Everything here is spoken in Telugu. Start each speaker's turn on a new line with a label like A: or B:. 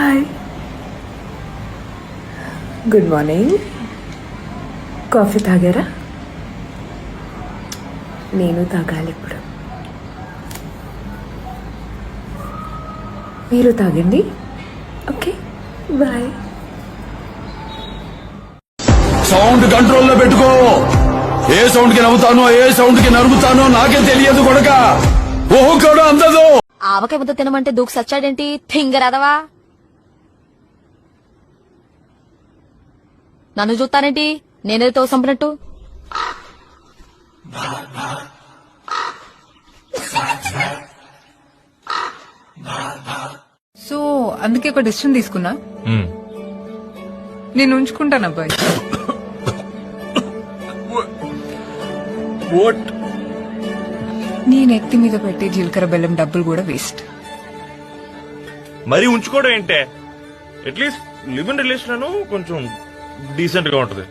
A: Hi, good morning. కాఫీ తాగారా? నేను తాగాలి ఇప్పుడు. మీరు తాగండి. Okay, bye.
B: సౌండ్ కంట్రోల్లో పెట్టుకో. ఏ సౌండ్ కి నవ్వుతానో ఏ సౌండ్ కి నరుకుతానో నాకే తెలియదు కొడక. ఓహో కూడా అందదు.
C: ఆవకాయ ముద్ద తినమంటే దూకు సచ్చాడేంటి థింగరాదవా? నన్ను చూస్తానేంటి నేనేదో తోసంపినట్టు?
D: సో అందుకే ఒక డిసిషన్ తీసుకున్నా. నేను ఉంచుకుంటాను అబ్బాయి. నీ నెత్తి మీద పెట్టి జీలకర్ర బెల్లం డబ్బులు కూడా వేస్ట్.
E: మరి ఉంచుకోవడం ఏంటే? అట్లీస్ట్ లివ్ ఇన్ రిలేషన్ కొంచెం డీసెంట్ గా ఉంటది.